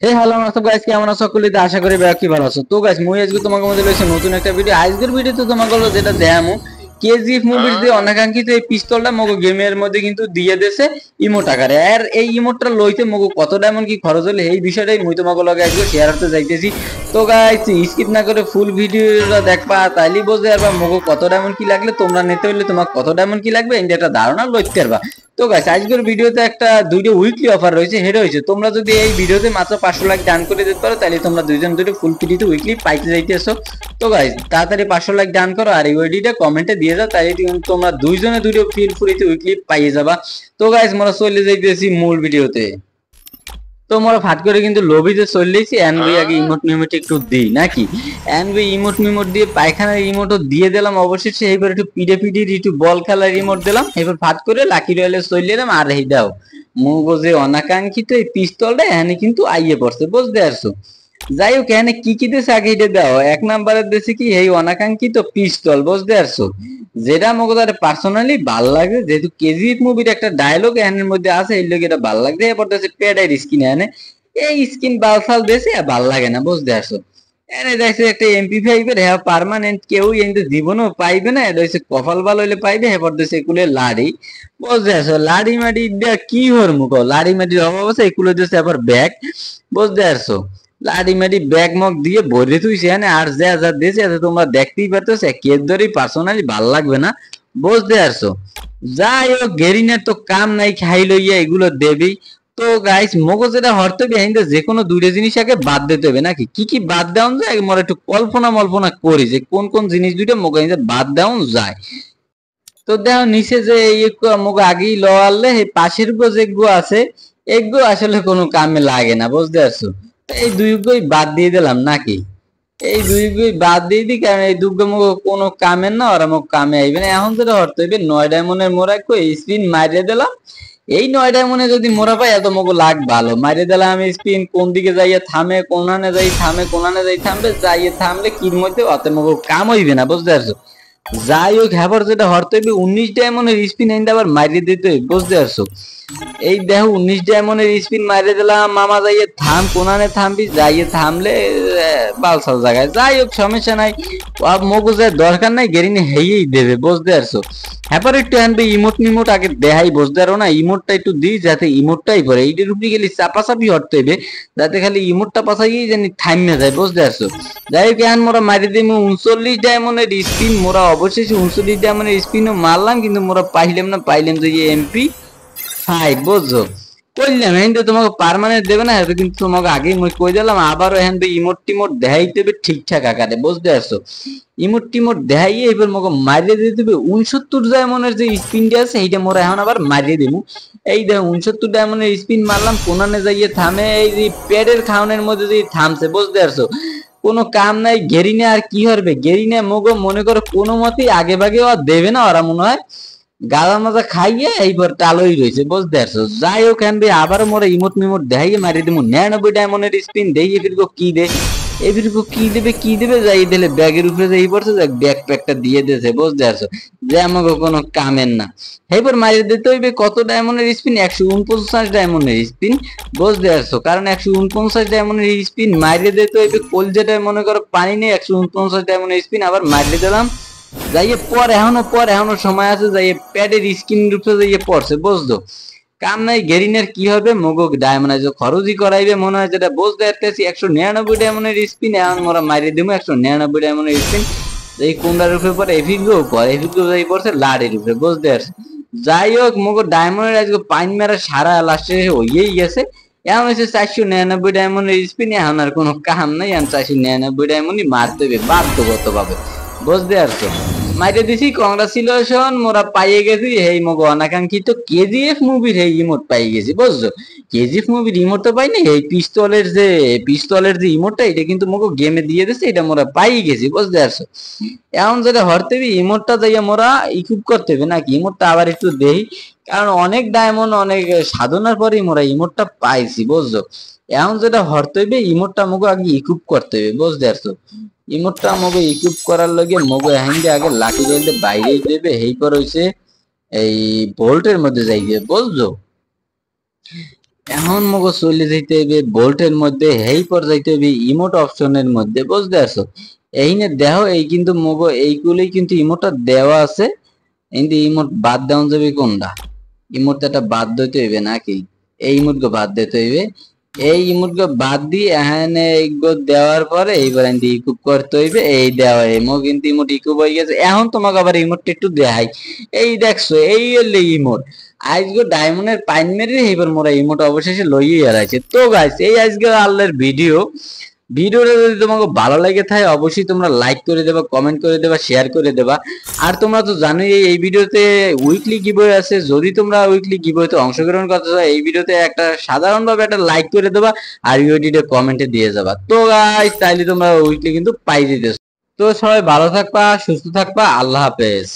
হে hello WhatsApp guys, কেমন আছো সকলে? আশা করি কি ভালো আছো। তো গাইস মুই আজকে তোমাকে মধ্যে লইছি নতুন একটা ভিডিও। আজকের ভিডিওতে তোমাকে হলো যেটা দেখামু, কেজিএফ মুভির যে অনাকাঙ্ক্ষিত এই পিস্তলটা মগো গেমের মধ্যে কিন্তু দিয়ে দেছে ইমোট আকারে। আর এই ইমোটটা লইতে মগো কত ডায়মন্ড কি খরচ হলে এই বিষয়টাই মুই তোমাকে লগে আজকে শেয়ার করতে যাইতেছি। তো গাইস স্কিপ না করে ফুল ভিডিওটা দেখবা, তাইলেই বুঝতে পারবা মগো কত ডায়মন্ড কি লাগলে, তোমরা নিতে হলে তোমার কত ডায়মন্ড কি লাগবে এই একটা ধারণা লইতে পারবা। তো গাইস আজকের ভিডিওতে একটা দুইটা উইকলি অফার রয়েছে, হেড হয়েছে। তোমরা যদি এই ভিডিওতে মাত্র 500 লাখ ডান করে দিতে পারো তাহলে তোমরা দুইজন দুটো ফুল ফ্রিতে উইকলি পাইতে যাইতেছো। তো গাইস তাড়াতাড়ি 500 লাখ ডান করো আর এই ওইডিটা কমেন্টে দিয়ে যাও, তাহলে তোমরা দুইজনে দুটো ফিল ফ্রিতে উইকলি পাইয়ে যাবা। তো গাইস আমরা চলে যাইতেছি মূল ভিডিওতে। তো মোরা ফাট করে কিন্তু লবিতে চলেছি। এনভি আগে ইমোট মিমোট একটু দিই নাকি, এনভি ইমোট মিমোট দিয়ে পায়খানার ইমোটও দিয়ে দিলাম অবশেষে। এইবার একটু পিডে পিডি একটু বল খেলার ইমোট দিলাম। এবার ফাট করে লাকি রয়েলে চলে এলাম। আর এই দাও মুগো যে অনাকাঙ্ক্ষিত এই পিস্তলটা এখানে কিন্তু আইয়ে পড়ছে, বুঝতে পারছো? যাই হোক এখানে কি কি দেশে আগে এটা দাও। এক নাম্বারের দেশে কি এই অনাকাঙ্ক্ষিত পিস্তল, বুঝতে পারছো? যেটা আমাকে তার পার্সোনালি ভাল লাগে, যেহেতু কেজিএফ মুভির একটা ডায়লগ এখানের মধ্যে আছে, এই লোক এটা ভাল লাগছে। এরপর দেশে প্যাডের স্কিন এনে এই স্কিন বালফাল দেশে ভাল লাগে না, বুঝতে পারছো? এনে দেখছে একটা MP5 এর হ্যাঁ পার্মানেন্ট কেউ এনে জীবনও পাইবে না। এটা হচ্ছে কপাল ভালো হইলে পাইবে। এরপর দেশে এগুলো লাড়ি, বুঝতে পারছো? লাড়ি মাড়ি দেয়া কি হর মুখ, লাড়ি মাড়ির অভাব আছে। এগুলো দেশে আবার ব্যাগ, বুঝতে পারছো? লাড়ি মাড়ি ব্যাগ মগ দিয়ে ভরে তুইছে এনে। আর যা যা দেশে আছে তোমরা দেখতেই পারতেছো, কের ধরেই পার্সোনালি ভাল লাগবে না, বুঝতে পারছো? যাই হোক গেরিনের তো কাম নাই, খাই লইয়া এগুলো দেবেই। তো গাইস মগো যেটা হরতে হবে হিন্দে যে কোনো দুইটা জিনিস আগে বাদ দিতে হবে নাকি। কি কি বাদ দেওয়া যায় মোরা একটু কল্পনা মল্পনা করি যে কোন কোন জিনিস দুইটা মগো হিন্দে বাদ দেওয়া যায়। তো দেখো নিচে যে মগো আগেই লওয়ালে এই পাশের উপর যেগুলো আছে এগুলো আসলে কোনো কামে লাগে না, বুঝতে পারছো? এই দুইগুলোই বাদ দিয়ে দিলাম নাকি। এই দুইগুলোই বাদ দিয়ে দিই, কারণ এই দুটো মুখ কোনো কামের না, ওরা মুখ কামে আইবে না। এখন যেটা হরতে হইবে 9 ডায়মন্ডের মোড়া স্পিন মারিয়ে দিলাম। এই 9 ডায়মন্ডে যদি মোড়া পাই এত মুখ লাগ ভালো মারিয়ে দিলাম। আমি স্পিন কোন দিকে যাইয়া থামে, কোনানে যাই থামে, কোনানে যাই থামবে, যাইয়ে থামলে কির মধ্যে অত মুখ কাম হইবে না, বুঝতে পারছো? যাই হোক হ্যাবার যেটা হরতে হইবে 19 ডায়মন্ডের স্পিন এনে আবার মারিয়ে দিতে হইবে, বুঝতে পারছো? এই দেখো 19 ডায়মন্ডের স্পিন মারিয়ে দিলাম। মামা যাইয়ে থাম, কোনানে থামবি, যাইয়ে থামলে বালসাল জায়গায়। যাই হোক সমস্যা নাই, মগজের দরকার নাই, গেরিনে হেয়েই দেবে, বুঝতে পারছো? হ্যাপার একটু আনবে ইমোট নিমোট আগে দেখাই, বুঝতে পারো না? ইমোটটা একটু দিই যাতে ইমোটটাই পরে এইটার উপরে গেলে চাপাচাপি হরতে হইবে, যাতে খালি ইমোটটা পাশাই জানি থাইমে যায়, বুঝতে পারছো? যাই হোক এখন মোরা মারি দিই 39 ডায়মন্ডের স্পিন। মোরা অবশেষে 39 ডায়মন্ডের স্পিনও মারলাম, কিন্তু মোরা পাইলাম যে MP5, বুঝছো? কইলাম কিন্তু তোমাকে পার্মানেন্ট দেবে না, এটা কিন্তু তোমাকে আগেই মই কই দিলাম। আবারও এখন তো ইমোট টিমোট দেখাইতে হবে ঠিকঠাক আকারে, বুঝতে পারছো? ইমোট টিমোট দেখাইয়ে এবার মোকে মারিয়ে দিতে হবে 69 ডায়মন্ডের যে স্পিনটা আছে এইটা মোরা এখন আবার মারিয়ে দেবো। এই দেখো 69 ডায়মন্ডের স্পিন মারলাম, কোনানে যাইয়ে থামে, এই যে পেটের খাওয়ানোর মধ্যে যে থামছে, বুঝতে পারছো? কোনো কাম নাই। গেরিনে আর কি হবে, গেরিনে মগো মনে করো কোনো মতেই আগে ভাগে আর দেবে না, ওরা মনে হয় গাদা মাজা খাইয়ে এইবার টালোই রয়েছে, বুঝতে পারছো? যাই হোক এনবে আবার মোরা ইমোট মিমোট দেখাইয়ে মারি দেবো 99 ডায়মন্ডের স্পিন দেই। এফিরগো কি দে, এফিরগো কি দেবে যাই দিলে ব্যাগের উপরে যাই পড়ছে, ব্যাগ প্যাকটা দিয়ে দিয়েছে, বুঝতে পারছো? যে আমাকে কোনো কামের না। এইবার মারিয়ে দিতে হইবে কত ডায়মন্ডের স্পিন, 149 ডায়মন্ডের স্পিন, বুঝতে পারছো? কারণ 149 ডায়মন্ডের স্পিন মারিয়ে দিতে হইবে কলজেটায় মনে করো পানি নেই। 149 ডায়মন্ডের স্পিন আবার মারিয়ে দিলাম। যাইয়ে পর এখনো সময় আছে, যাইয়ে প্যাডের স্কিন রূপে যাইয়ে পড়ছে, বুঝলো? কাম নাই। গেরিনের কি হবে মগো ডায়মন্ড খরচই করাইবে মনে হয়, যেটা বুঝতে পারতেছি। 199 ডায়মন্ডের স্পিন এখন মোরা মারিয়ে দিব 199 ডায়মন্ডের স্পিন। এই কোনটার উপরে পরে এফিগো যাই পড়ছে লাড়ের উপরে, বুঝতে পারছি? যাই হোক মগো ডায়মন্ডের আজকে পাইন মেরা সারা লাস্টে হইয়েই গেছে। এখন হচ্ছে 499 ডায়মন্ডের স্পিন। এখন আর কোনো কাম নাই, এখন 499 ডায়মন্ডই মারতে হবে বাধ্যগত ভাবে, বুঝতে পারছো? মাইরে দিছি কংগ্রাচুলেশন, মোরা পাইয়ে গেছি এই মগো অনাকাঙ্ক্ষিত কেজিএফ মুভির এই ইমোট পাই গেছি, বুঝছো? কেজিএফ মুভির ইমোট তো পাই না, এই পিস্তলের যে ইমোটটা এটা কিন্তু মগো গেমে দিয়ে দিছে, এটা মোরা পাই গেছি, বুঝতে পারছো? এখন যেটা হরতে হবে ইমোটটা যাইয়া মোরা ইকুইপ করতে হবে নাকি। ইমোটটা আবার একটু দেই, কারণ অনেক ডায়মন্ড অনেক সাধনার পরেই মোরা ইমোটটা পাইছি, বুঝছো? এখন যেটা হরতে হইবে ইমোটটা মগো আগে ইকুইপ করতে হবে, বুঝতে পারছো? ইমোটটা আমাকে ইকুইপ করার লগে মগো হ্যান্ডে আগে লাকি রয়েলতে বাইরে দেবে, এই পর হইছে এই ভোল্টের মধ্যে যাই দিয়ে, বুঝছো? এখন মগো চলে যাইতে হইবে বোল্টের মধ্যে, হেই পর যাইতে হইবে ইমোট অপশনের মধ্যে, বুঝতে পারছো? এইনে দেখো এই কিন্তু মগো এইগুলোই কিন্তু ইমোটটা দেওয়া আছে, কিন্তু ইমোট বাদ দেওয়া যাবে কোনটা? ইমোট একটা বাদ দিতে হইবে নাকি? এই ইমোট গো বাদ দিতে হইবে। এই ইমোট গো বাদ দিয়ে এখানে এইগো দেওয়ার পরে এইবার এন্ড ইকুপ করতে হইবে। এই দেওয়া এমো কিন্তু ইমোট ইকুপ হয়ে গেছে। এখন তোমাকে আবার ইমোটটা একটু দেখাই। এই দেখছো এই হলো ইমোট। আজকে ডায়মন্ডের পাইন মেরে এইবার মোরা ইমোট অবশেষে লইয়ে হারাইছে। তো গাইস এই আজকে আল্লাহর ভিডিওটা যদি তোমাকে ভালো লাগে থাকে অবশ্যই তোমরা লাইক করে দেবা, কমেন্ট করে দেবা, শেয়ার করে দেবা। আর তোমরা তো জানোই এই ভিডিওতে উইকলি গিভওয়ে আছে। যদি তোমরা উইকলি গিভওয়েতে অংশগ্রহণ করতে চাও এই ভিডিওতে একটা সাধারণভাবে একটা লাইক করে দেবা আর ইউটিউবে কমেন্টে দিয়ে যাবা। তো গাইস তাইলে তোমরা উইকলি কিন্তু পাই দিতেছো। তো সবাই ভালো থাকবা, সুস্থ থাকবা, আল্লাহ হাফেজ।